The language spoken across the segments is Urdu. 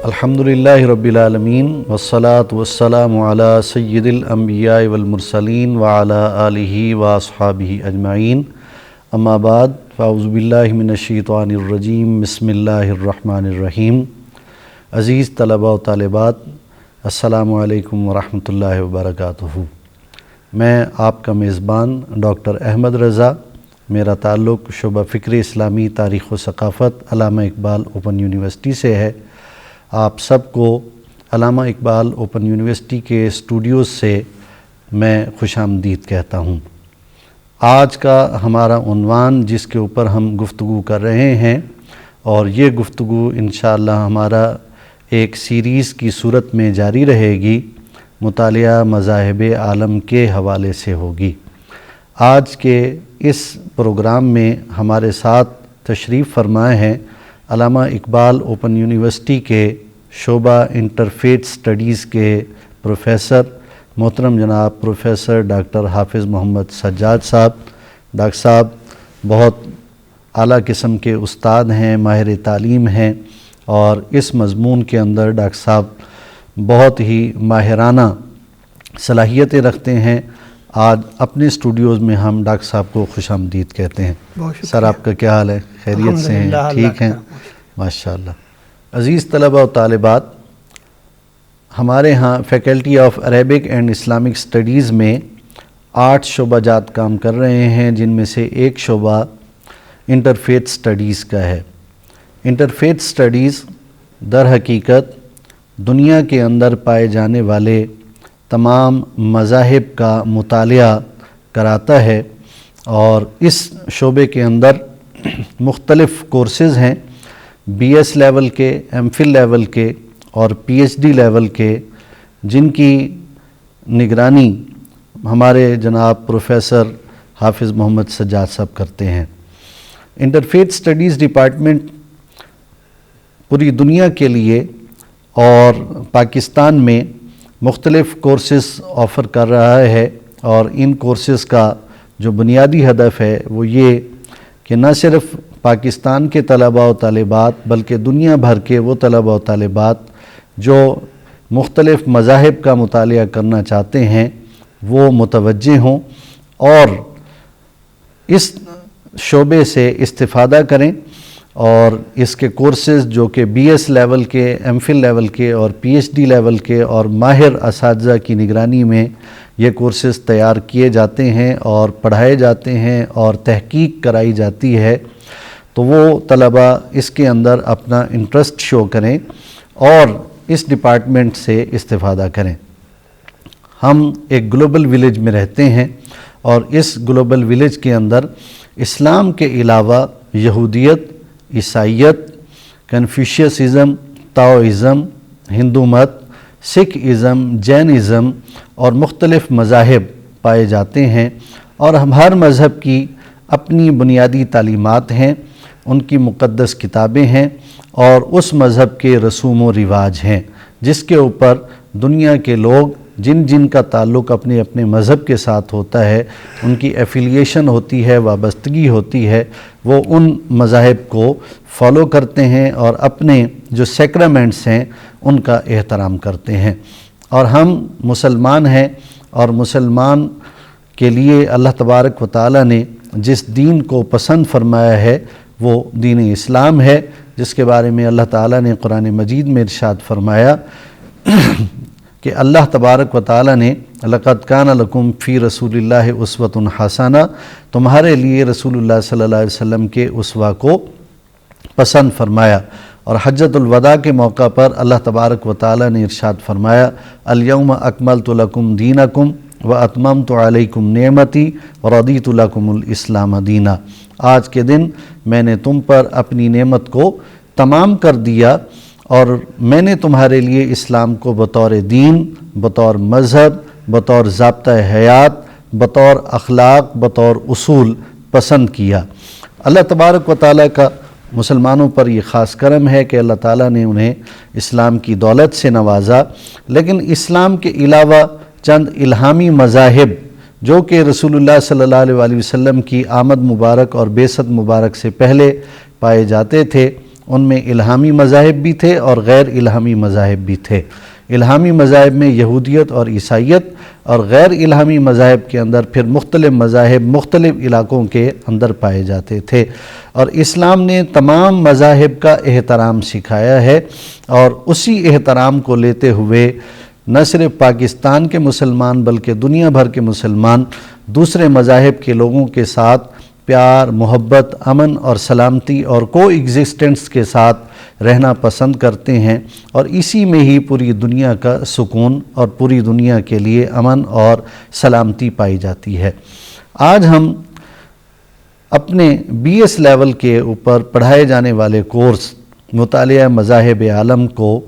الحمدللہ رب العالمین والصلاة والسلام علی سید الانبیاء والمرسلین وعلی آلہ واصحابہ اجمعین اما بعد فاعوذ باللہ من الشیطان الرجیم بسم اللہ الرحمن الرحیم۔ عزیز طلباء و طالبات، السلام علیکم ورحمۃ اللہ وبرکاتہ۔ میں آپ کا میزبان ڈاکٹر احمد رضا، میرا تعلق شعبہ فکر اسلامی تاریخ و ثقافت علامہ اقبال اوپن یونیورسٹی سے ہے۔ آپ سب کو علامہ اقبال اوپن یونیورسٹی کے اسٹوڈیوز سے میں خوش آمدید کہتا ہوں۔ آج کا ہمارا عنوان جس کے اوپر ہم گفتگو کر رہے ہیں، اور یہ گفتگو انشاءاللہ ہمارا ایک سیریز کی صورت میں جاری رہے گی، مطالعہ مذاہب عالم کے حوالے سے ہوگی۔ آج کے اس پروگرام میں ہمارے ساتھ تشریف فرمائے ہیں علامہ اقبال اوپن یونیورسٹی کے شعبہ انٹرفیتھ سٹڈیز کے پروفیسر محترم جناب پروفیسر ڈاکٹر حافظ محمد سجاد صاحب۔ ڈاکٹر صاحب بہت اعلیٰ قسم کے استاد ہیں، ماہر تعلیم ہیں، اور اس مضمون کے اندر ڈاکٹر صاحب بہت ہی ماہرانہ صلاحیتیں رکھتے ہیں۔ آج اپنے اسٹوڈیوز میں ہم ڈاکٹر صاحب کو خوش آمدید کہتے ہیں۔ سر، آپ کا کیا حال ہے؟ خیریت سے ہیں؟ ٹھیک ہیں؟ ماشاءاللہ۔ عزیز طلباء و طالبات، ہمارے ہاں faculty of Arabic and Islamic studies میں 8 شعبہ جات کام کر رہے ہیں، جن میں سے ایک شعبہ انٹرفیتھ سٹڈیز کا ہے۔ انٹرفیتھ سٹڈیز در حقیقت دنیا کے اندر پائے جانے والے تمام مذاہب کا مطالعہ کراتا ہے، اور اس شعبے کے اندر مختلف کورسز ہیں، بی ایس لیول کے، ایم فل لیول کے اور پی ایچ ڈی لیول کے، جن کی نگرانی ہمارے جناب پروفیسر حافظ محمد سجاد صاحب کرتے ہیں۔ انٹرفیتھ سٹڈیز ڈپارٹمنٹ پوری دنیا کے لیے اور پاکستان میں مختلف کورسز آفر کر رہا ہے، اور ان کورسز کا جو بنیادی ہدف ہے وہ یہ کہ نہ صرف پاکستان کے طلباء و طالبات بلکہ دنیا بھر کے وہ طلباء و طالبات جو مختلف مذاہب کا مطالعہ کرنا چاہتے ہیں وہ متوجہ ہوں اور اس شعبے سے استفادہ کریں، اور اس کے کورسز جو کہ بی ایس لیول کے، ایم فل لیول کے اور پی ایچ ڈی لیول کے اور ماہر اساتذہ کی نگرانی میں یہ کورسز تیار کیے جاتے ہیں اور پڑھائے جاتے ہیں اور تحقیق کرائی جاتی ہے، تو وہ طلباء اس کے اندر اپنا انٹرسٹ شو کریں اور اس ڈپارٹمنٹ سے استفادہ کریں۔ ہم ایک گلوبل ولیج میں رہتے ہیں، اور اس گلوبل ولیج کے اندر اسلام کے علاوہ یہودیت، عیسائیت، کنفیوشیسزم، تاؤازم، ہندو مت، سکھ ازم، جین ازم اور مختلف مذاہب پائے جاتے ہیں، اور ہر مذہب کی اپنی بنیادی تعلیمات ہیں، ان کی مقدس کتابیں ہیں، اور اس مذہب کے رسوم و رواج ہیں جس کے اوپر دنیا کے لوگ جن جن کا تعلق اپنے اپنے مذہب کے ساتھ ہوتا ہے، ان کی ایفیلیشن ہوتی ہے، وابستگی ہوتی ہے، وہ ان مذاہب کو فالو کرتے ہیں اور اپنے جو سیکرامنٹس ہیں ان کا احترام کرتے ہیں۔ اور ہم مسلمان ہیں، اور مسلمان کے لیے اللہ تبارک و تعالیٰ نے جس دین کو پسند فرمایا ہے وہ دین اسلام ہے، جس کے بارے میں اللہ تعالیٰ نے قرآن مجید میں ارشاد فرمایا کہ اللہ تبارک و تعالیٰ نے لَقَدْ كَانَ لَكُمْ فِي رَسُولِ اللَّهِ أُسْوَةٌ حَسَنَةٌ، تمہارے لیے رسول اللہ صلی اللہ علیہ وسلم کے اسوہ کو پسند فرمایا۔ اور حجۃ الوداع کے موقع پر اللہ تبارک و تعالیٰ نے ارشاد فرمایا الْيَوْمَ أَكْمَلْتُ لَكُمْ دِينَكُمْ وَأَتْمَمْتُ عَلَيْكُمْ نِعْمَتِي وَرَضِيتُ لَكُمُ الْإِسْلَامَ دِينًا، آج کے دن میں نے تم پر اپنی نعمت کو تمام کر دیا، اور میں نے تمہارے لیے اسلام کو بطور دین، بطور مذہب، بطور ضابطہ حیات، بطور اخلاق، بطور اصول پسند کیا۔ اللہ تبارک و تعالیٰ کا مسلمانوں پر یہ خاص کرم ہے کہ اللہ تعالیٰ نے انہیں اسلام کی دولت سے نوازا، لیکن اسلام کے علاوہ چند الہامی مذاہب جو کہ رسول اللہ صلی اللہ علیہ وسلم کی آمد مبارک اور بعثت مبارک سے پہلے پائے جاتے تھے، ان میں الہامی مذاہب بھی تھے اور غیر الہامی مذاہب بھی تھے۔ الہامی مذاہب میں یہودیت اور عیسائیت، اور غیر الہامی مذاہب کے اندر پھر مختلف مذاہب مختلف علاقوں کے اندر پائے جاتے تھے، اور اسلام نے تمام مذاہب کا احترام سکھایا ہے، اور اسی احترام کو لیتے ہوئے نہ صرف پاکستان کے مسلمان بلکہ دنیا بھر کے مسلمان دوسرے مذاہب کے لوگوں کے ساتھ پیار، محبت، امن اور سلامتی اور کو ایگزسٹنس کے ساتھ رہنا پسند کرتے ہیں، اور اسی میں ہی پوری دنیا کا سکون اور پوری دنیا کے لیے امن اور سلامتی پائی جاتی ہے۔ آج ہم اپنے BS لیول کے اوپر پڑھائے جانے والے کورس مطالعہ مذاہب عالم کو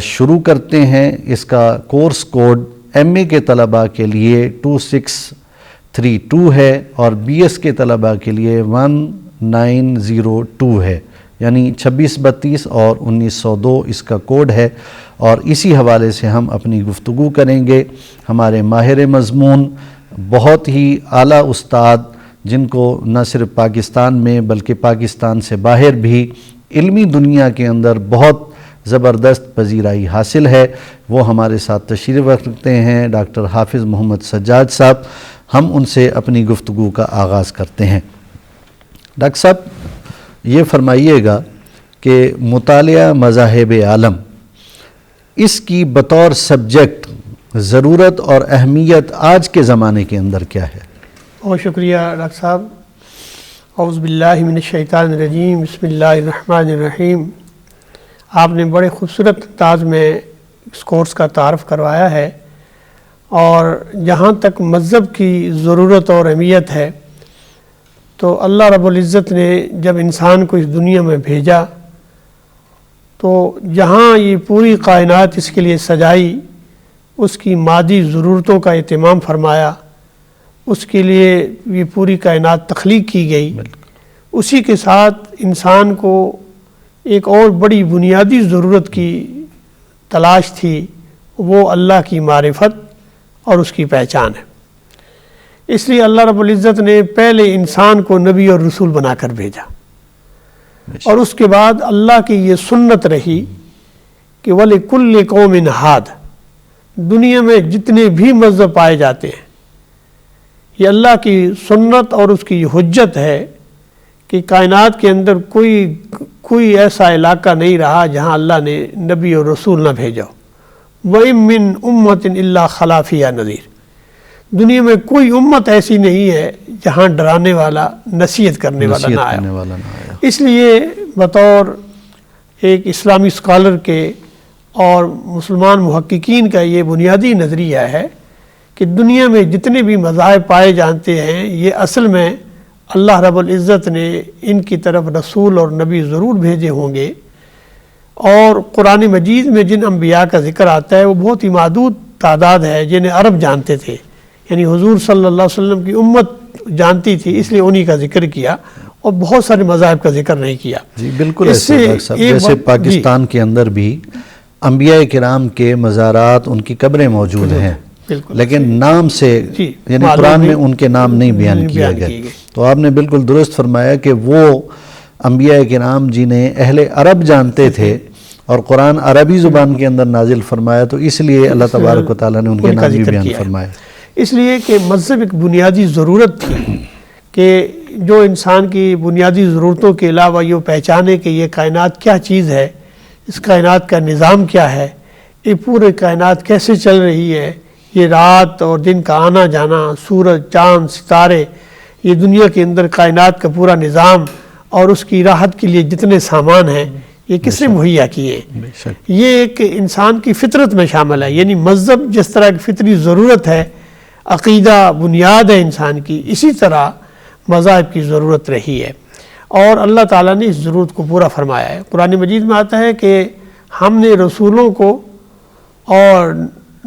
شروع کرتے ہیں۔ اس کا کورس کوڈ MA کے طلباء کے لیے 2632 ہے اور BS کے طلباء کے لیے 1902 ہے، یعنی 2632 اور 1902 اس کا کوڈ ہے، اور اسی حوالے سے ہم اپنی گفتگو کریں گے۔ ہمارے ماہر مضمون، بہت ہی اعلیٰ استاد، جن کو نہ صرف پاکستان میں بلکہ پاکستان سے باہر بھی علمی دنیا کے اندر بہت زبردست پذیرائی حاصل ہے، وہ ہمارے ساتھ تشریف رکھتے ہیں، ڈاکٹر حافظ محمد سجاد صاحب۔ ہم ان سے اپنی گفتگو کا آغاز کرتے ہیں۔ ڈاکٹر صاحب، یہ فرمائیے گا کہ مطالعہ مذاہب عالم، اس کی بطور سبجیکٹ ضرورت اور اہمیت آج کے زمانے کے اندر کیا ہے؟ بہت شکریہ ڈاکٹر صاحب۔ اعوذ باللہ من الشیطان الرجیم، بسم اللہ الرحمن الرحیم۔ آپ نے بڑے خوبصورت انداز میں اس کورس کا تعارف کروایا ہے، اور جہاں تک مذہب کی ضرورت اور اہمیت ہے تو اللہ رب العزت نے جب انسان کو اس دنیا میں بھیجا تو جہاں یہ پوری کائنات اس کے لیے سجائی، اس کی مادی ضرورتوں کا اہتمام فرمایا، اس کے لیے یہ پوری کائنات تخلیق کی گئی، اسی کے ساتھ انسان کو ایک اور بڑی بنیادی ضرورت کی تلاش تھی، وہ اللہ کی معرفت اور اس کی پہچان ہے۔ اس لیے اللہ رب العزت نے پہلے انسان کو نبی اور رسول بنا کر بھیجا، اور اس کے بعد اللہ کی یہ سنت رہی کہ وَلِكُلِّ قَوْمٍ ہَادٍ، دنیا میں جتنے بھی مذہب پائے جاتے ہیں، یہ اللہ کی سنت اور اس کی حجت ہے کہ کائنات کے اندر کوئی ایسا علاقہ نہیں رہا جہاں اللہ نے نبی اور رسول نہ بھیجا ہو۔ وَإِن مِّن أُمَّةٍ إِلَّا خَلَا فِيهَا نَذِيرٌ، دنیا میں کوئی امت ایسی نہیں ہے جہاں ڈرانے والا، نصیحت کرنے والا نہ آیا۔ اس لیے بطور ایک اسلامی اسکالر کے اور مسلمان محققین کا یہ بنیادی نظریہ ہے کہ دنیا میں جتنے بھی مذاہب پائے جاتے ہیں، یہ اصل میں اللہ رب العزت نے ان کی طرف رسول اور نبی ضرور بھیجے ہوں گے، اور قرآن مجید میں جن انبیاء کا ذکر آتا ہے وہ بہت ہی محدود تعداد ہے جنہیں عرب جانتے تھے، یعنی حضور صلی اللہ علیہ وسلم کی امت جانتی تھی، اس لیے انہی کا ذکر کیا اور بہت سارے مذاہب کا ذکر نہیں کیا۔ جی بالکل ایسے جیسے پاکستان کے اندر بھی انبیاء کرام کے مزارات، ان کی قبریں موجود ہیں، لیکن نام سے یعنی قرآن میں ان کے نام نہیں بیان کیا گئے۔ تو آپ نے بالکل درست فرمایا کہ وہ انبیاء کرام جنہیں اہل عرب جانتے تھے اور قرآن عربی زبان کے اندر نازل فرمایا، تو اس لیے اللہ تبارک و تعالیٰ نے ان کے نام بھی بیان فرمایا۔ اس لیے کہ مذہب ایک بنیادی ضرورت تھی کہ جو انسان کی بنیادی ضرورتوں کے علاوہ یہ پہچانے کہ یہ کائنات کیا چیز ہے، اس کائنات کا نظام کیا ہے، یہ پورے کائنات کیسے چل رہی ہے، یہ رات اور دن کا آنا جانا، سورج، چاند، ستارے، یہ دنیا کے اندر کائنات کا پورا نظام اور اس کی راحت کے لیے جتنے سامان ہیں، یہ کس نے مہیا کیے؟ یہ ایک انسان کی فطرت میں شامل ہے۔ یعنی مذہب جس طرح کی فطری ضرورت ہے، عقیدہ بنیاد ہے انسان کی، اسی طرح مذاہب کی ضرورت رہی ہے، اور اللہ تعالیٰ نے اس ضرورت کو پورا فرمایا ہے۔ قرآن مجید میں آتا ہے کہ ہم نے رسولوں کو اور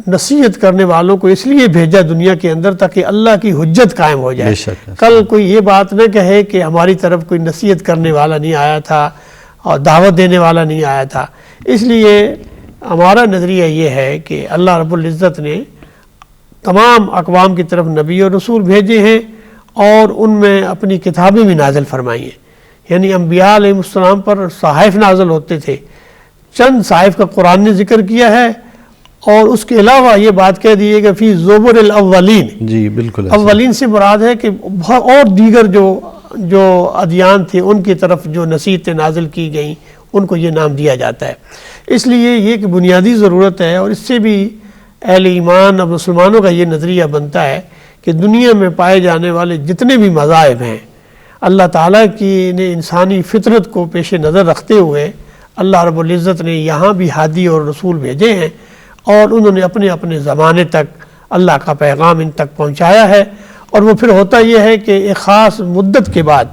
نصیحت کرنے والوں کو اس لیے بھیجا دنیا کے اندر تاکہ اللہ کی حجت قائم ہو جائے۔ کل کوئی یہ بات نہ کہے کہ ہماری طرف کوئی نصیحت کرنے والا نہیں آیا تھا اور دعوت دینے والا نہیں آیا تھا۔ اس لیے ہمارا نظریہ یہ ہے کہ اللہ رب العزت نے تمام اقوام کی طرف نبی اور رسول بھیجے ہیں، اور ان میں اپنی کتابیں بھی نازل فرمائی ہیں۔ یعنی انبیاء علیہ السلام پر صحائف نازل ہوتے تھے، چند صحائف کا قرآن نے ذکر کیا ہے، اور اس کے علاوہ یہ بات کہہ دی ہے کہ فی زبر الاولین، جی بالکل اولین سے مراد ہے کہ اور دیگر جو ادیان تھے ان کی طرف جو نصیحتیں نازل کی گئیں ان کو یہ نام دیا جاتا ہے۔ اس لیے یہ کہ بنیادی ضرورت ہے، اور اس سے بھی اہل ایمان اور مسلمانوں کا یہ نظریہ بنتا ہے کہ دنیا میں پائے جانے والے جتنے بھی مذاہب ہیں، اللہ تعالیٰ کی نے انسانی فطرت کو پیش نظر رکھتے ہوئے اللہ رب العزت نے یہاں بھی ہادی اور رسول بھیجے ہیں، اور انہوں نے اپنے اپنے زمانے تک اللہ کا پیغام ان تک پہنچایا ہے۔ اور وہ پھر ہوتا یہ ہے کہ ایک خاص مدت کے بعد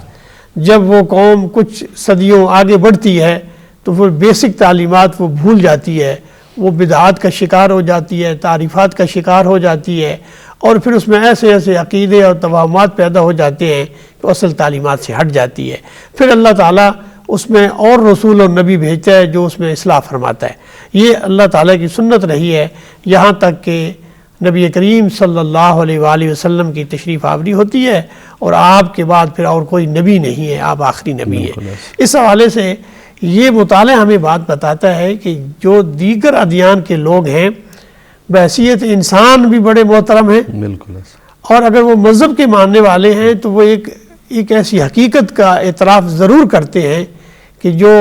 جب وہ قوم کچھ صدیوں آگے بڑھتی ہے تو پھر بیسک تعلیمات وہ بھول جاتی ہے، وہ بدعات کا شکار ہو جاتی ہے، تعریفات کا شکار ہو جاتی ہے، اور پھر اس میں ایسے ایسے عقیدے اور توہمات پیدا ہو جاتے ہیں کہ اصل تعلیمات سے ہٹ جاتی ہے۔ پھر اللہ تعالیٰ اس میں اور رسول اور نبی بھیجتا ہے جو اس میں اصلاح فرماتا ہے۔ یہ اللہ تعالیٰ کی سنت رہی ہے یہاں تک کہ نبی کریم صلی اللہ علیہ وآلہ وسلم کی تشریف آوری ہوتی ہے، اور آپ کے بعد پھر اور کوئی نبی نہیں ہے، آپ آخری نبی ہیں۔ اس حوالے سے یہ مطالعہ ہمیں بات بتاتا ہے کہ جو دیگر ادیان کے لوگ ہیں بحیثیت انسان بھی بڑے محترم ہیں، بالکل، اور اگر وہ مذہب کے ماننے والے ہیں تو وہ ایک ایسی حقیقت کا اعتراف ضرور کرتے ہیں کہ جو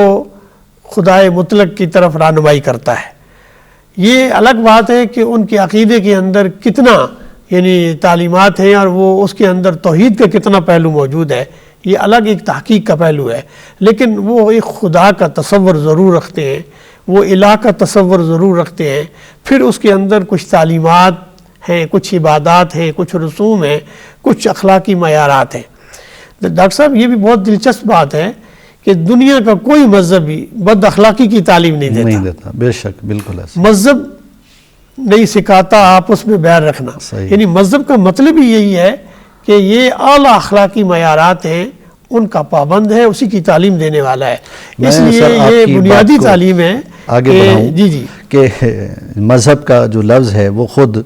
خدائے مطلق کی طرف رہنمائی کرتا ہے۔ یہ الگ بات ہے کہ ان کے عقیدے کے اندر کتنا یعنی تعلیمات ہیں اور وہ اس کے اندر توحید کا کتنا پہلو موجود ہے، یہ الگ ایک تحقیق کا پہلو ہے، لیکن وہ ایک خدا کا تصور ضرور رکھتے ہیں، وہ الہ کا تصور ضرور رکھتے ہیں۔ پھر اس کے اندر کچھ تعلیمات ہیں، کچھ عبادات ہیں، کچھ رسوم ہیں، کچھ اخلاقی معیارات ہیں۔ ڈاکٹر صاحب یہ بھی بہت دلچسپ بات ہے کہ دنیا کا کوئی مذہب بھی بد اخلاقی کی تعلیم نہیں دیتا، بے شک، بالکل ایسا۔ مذہب نہیں سکھاتا آپس میں بیر رکھنا، یعنی مذہب کا مطلب ہی یہی ہے کہ یہ اعلیٰ اخلاقی معیارات ہیں، ان کا پابند ہے، اسی کی تعلیم دینے والا ہے۔ اس لیے یہ بنیادی تعلیم ہے آگے بڑھاؤں کہ مذہب کا جو لفظ ہے وہ خود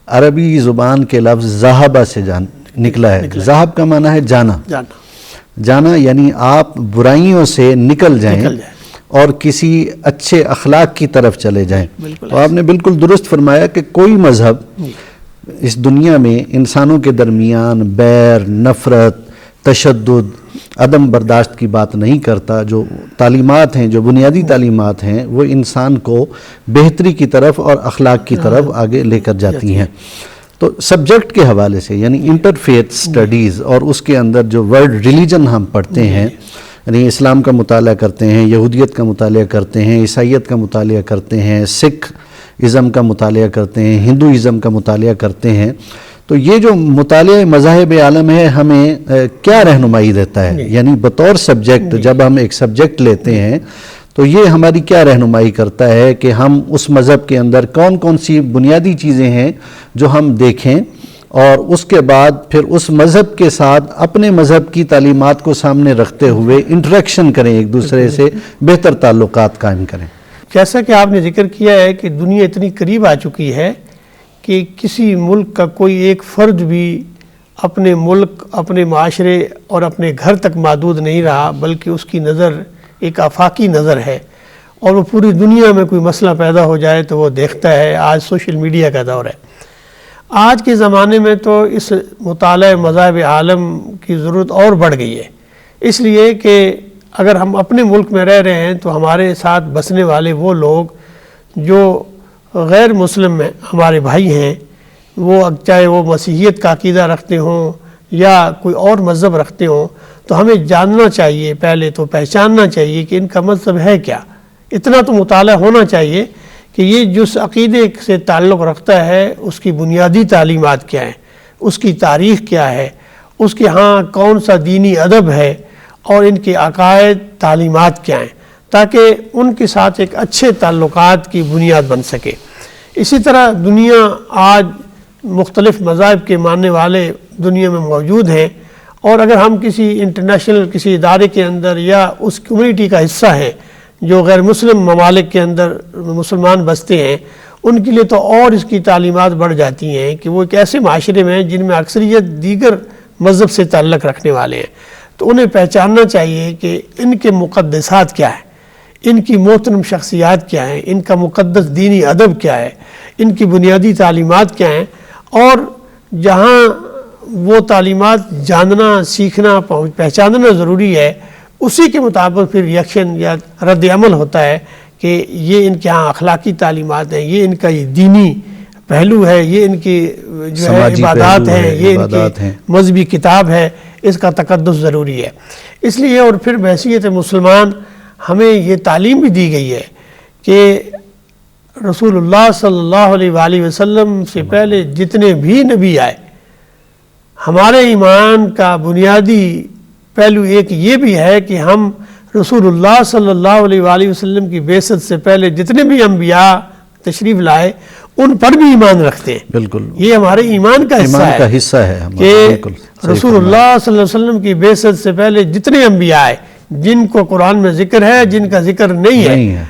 عربی زبان کے لفظ ذہبہ سے نکلا ہے۔ ذہب کا معنی ہے جانا، یعنی آپ برائیوں سے نکل جائیں اور کسی اچھے اخلاق کی طرف چلے جائیں۔ تو آپ نے بالکل درست فرمایا کہ کوئی مذہب اس دنیا میں انسانوں کے درمیان بیر، نفرت، تشدد، عدم برداشت کی بات نہیں کرتا۔ جو تعلیمات ہیں، جو بنیادی تعلیمات ہیں، وہ انسان کو بہتری کی طرف اور اخلاق کی طرف آگے لے کر جاتی ہیں۔ تو سبجیکٹ کے حوالے سے یعنی انٹرفیتھ سٹڈیز، اور اس کے اندر جو ورڈ ریلیجن ہم پڑھتے ہیں، یعنی اسلام کا مطالعہ کرتے ہیں، یہودیت کا مطالعہ کرتے ہیں، عیسائیت کا مطالعہ کرتے ہیں، سکھ ازم کا مطالعہ کرتے ہیں، ہندو ازم کا مطالعہ کرتے ہیں، تو یہ جو مطالعہ مذاہب عالم ہے ہمیں کیا رہنمائی دیتا ہے؟ یعنی بطور سبجیکٹ جب ہم ایک سبجیکٹ لیتے ہیں تو یہ ہماری کیا رہنمائی کرتا ہے کہ ہم اس مذہب کے اندر کون کون سی بنیادی چیزیں ہیں جو ہم دیکھیں، اور اس کے بعد پھر اس مذہب کے ساتھ اپنے مذہب کی تعلیمات کو سامنے رکھتے ہوئے انٹریکشن کریں، ایک دوسرے سے بہتر تعلقات قائم کریں۔ جیسا کہ آپ نے ذکر کیا ہے کہ دنیا اتنی قریب آ چکی ہے کہ کسی ملک کا کوئی ایک فرد بھی اپنے ملک، اپنے معاشرے اور اپنے گھر تک محدود نہیں رہا، بلکہ اس کی نظر ایک آفاقی نظر ہے، اور وہ پوری دنیا میں کوئی مسئلہ پیدا ہو جائے تو وہ دیکھتا ہے۔ آج سوشل میڈیا کا دور ہے۔ آج کے زمانے میں تو اس مطالعہ مذاہب عالم کی ضرورت اور بڑھ گئی ہے، اس لیے کہ اگر ہم اپنے ملک میں رہ رہے ہیں تو ہمارے ساتھ بسنے والے وہ لوگ جو غیر مسلم میں ہمارے بھائی ہیں، وہ چاہے وہ مسیحیت کا عقیدہ رکھتے ہوں یا کوئی اور مذہب رکھتے ہوں، تو ہمیں جاننا چاہیے، پہلے تو پہچاننا چاہیے کہ ان کا مذہب ہے کیا۔ اتنا تو مطالعہ ہونا چاہیے کہ یہ جس عقیدے سے تعلق رکھتا ہے اس کی بنیادی تعلیمات کیا ہیں، اس کی تاریخ کیا ہے، اس کے ہاں کون سا دینی ادب ہے، اور ان کے عقائد، تعلیمات کیا ہیں، تاکہ ان کے ساتھ ایک اچھے تعلقات کی بنیاد بن سکے۔ اسی طرح دنیا آج مختلف مذاہب کے ماننے والے دنیا میں موجود ہیں، اور اگر ہم کسی انٹرنیشنل کسی ادارے کے اندر یا اس کمیونٹی کا حصہ ہیں جو غیر مسلم ممالک کے اندر مسلمان بستے ہیں، ان کے لیے تو اور اس کی تعلیمات بڑھ جاتی ہیں کہ وہ ایک ایسے معاشرے میں ہیں جن میں اکثریت دیگر مذہب سے تعلق رکھنے والے ہیں۔ تو انہیں پہچاننا چاہیے کہ ان کے مقدسات کیا ہیں، ان کی محترم شخصیات کیا ہیں، ان کا مقدس دینی ادب کیا ہے، ان کی بنیادی تعلیمات کیا ہیں، اور جہاں وہ تعلیمات جاننا، سیکھنا، پہچاننا ضروری ہے، اسی کے مطابق پھر ریئیکشن یا رد عمل ہوتا ہے کہ یہ ان کے ہاں اخلاقی تعلیمات ہیں، یہ ان کا یہ دینی پہلو ہے، یہ ان کی جو ہے عبادات ہیں، یہ ان کی مذہبی کتاب ہے، اس کا تقدس ضروری ہے۔ اس لیے اور پھر بحیثیت مسلمان ہمیں یہ تعلیم بھی دی گئی ہے کہ رسول اللہ صلی اللہ علیہ وآلہ وسلم سے پہلے جتنے بھی نبی آئے، ہمارے ایمان کا بنیادی پہلو ایک یہ بھی ہے کہ ہم رسول اللہ صلی اللہ علیہ وآلہ وسلم کی بعثت سے پہلے جتنے بھی انبیاء تشریف لائے ان پر بھی ایمان رکھتے ہیں۔ بالکل، یہ ہمارے ایمان کا حصہ ہے کہ رسول اللہ صلی اللہ علیہ وسلم کی بعثت سے پہلے جتنے انبیاء آئے، جن کو قرآن میں ذکر ہے، جن کا ذکر نہیں ہے،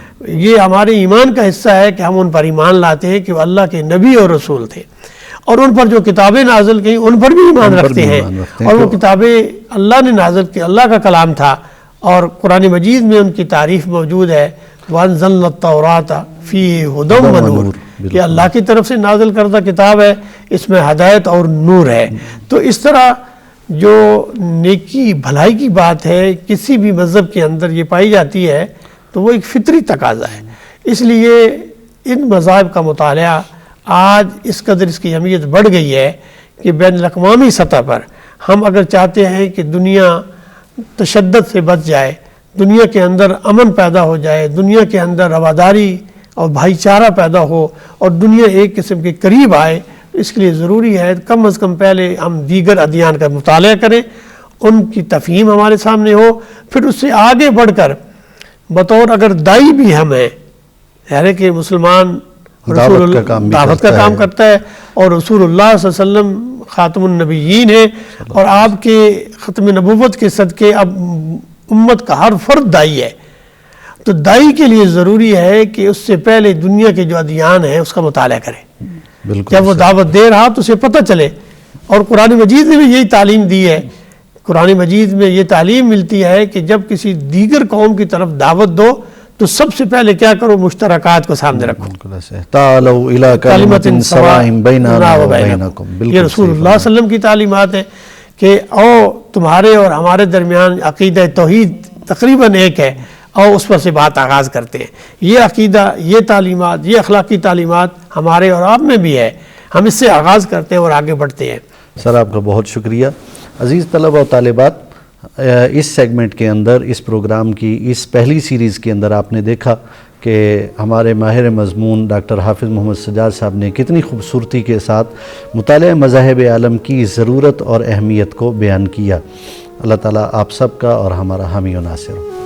یہ ہمارے ایمان کا حصہ ہے کہ ہم ان پر ایمان لاتے ہیں کہ وہ اللہ کے نبی اور رسول تھے، اور ان پر جو کتابیں نازل کی ان پر بھی ایمان رکھتے ہیں، اور وہ کتابیں اللہ نے نازل کی، اللہ کا کلام تھا، اور قرآن مجید میں ان کی تعریف موجود ہے، وَأَنزَلْنَا التَّوْرَاةَ فِيهِ هُدًى وَنُورٌ، یہ اللہ کی طرف سے نازل کردہ کتاب ہے، اس میں ہدایت اور نور ہے۔ تو اس طرح جو نیکی بھلائی کی بات ہے کسی بھی مذہب کے اندر یہ پائی جاتی ہے تو وہ ایک فطری تقاضا ہے۔ اس لیے ان مذاہب کا مطالعہ آج اس قدر اس کی اہمیت بڑھ گئی ہے کہ بین الاقوامی سطح پر ہم اگر چاہتے ہیں کہ دنیا تشدد سے بچ جائے، دنیا کے اندر امن پیدا ہو جائے، دنیا کے اندر رواداری اور بھائی چارہ پیدا ہو، اور دنیا ایک قسم کے قریب آئے، اس کے لیے ضروری ہے کم از کم پہلے ہم دیگر ادیان کا مطالعہ کریں، ان کی تفہیم ہمارے سامنے ہو، پھر اس سے آگے بڑھ کر بطور اگر دائی بھی ہم ہیں، یعنی کہ مسلمان دعوت کا کام کرتا ہے، اور رسول اللہ صلی اللہ علیہ وسلم خاتم النبیین ہے، اور آپ کے ختم نبوت کے صدقے اب امت کا ہر فرد دائی ہے، تو دائی کے لیے ضروری ہے کہ اس سے پہلے دنیا کے جو ادیان ہیں اس کا مطالعہ کرے، جب وہ دعوت دے رہا تو اسے پتہ چلے۔ اور قرآن مجید نے بھی یہی تعلیم دی ہے، قرآن مجید میں یہ تعلیم ملتی ہے کہ جب کسی دیگر قوم کی طرف دعوت دو تو سب سے پہلے کیا کرو، مشترکات کو سامنے رکھو، تعالوا الی کلمۃ سواء بیننا وبینکم، یہ رسول اللہ صلی اللہ علیہ وسلم کی تعلیمات ہیں کہ او تمہارے اور ہمارے درمیان عقیدہ توحید تقریباً ایک ہے، اور اس پر سے بات آغاز کرتے ہیں۔ یہ عقیدہ، یہ تعلیمات، یہ اخلاقی تعلیمات ہمارے اور آپ میں بھی ہے، ہم اس سے آغاز کرتے ہیں اور آگے بڑھتے ہیں۔ سر آپ کا بہت شکریہ۔ عزیز طلبہ و طالبات، اس سیگمنٹ کے اندر، اس پروگرام کی اس پہلی سیریز کے اندر آپ نے دیکھا کہ ہمارے ماہر مضمون ڈاکٹر حافظ محمد سجاد صاحب نے کتنی خوبصورتی کے ساتھ مطالعہ مذاہب عالم کی ضرورت اور اہمیت کو بیان کیا۔ اللہ تعالیٰ آپ سب کا اور ہمارا حامی و ناصر ہو۔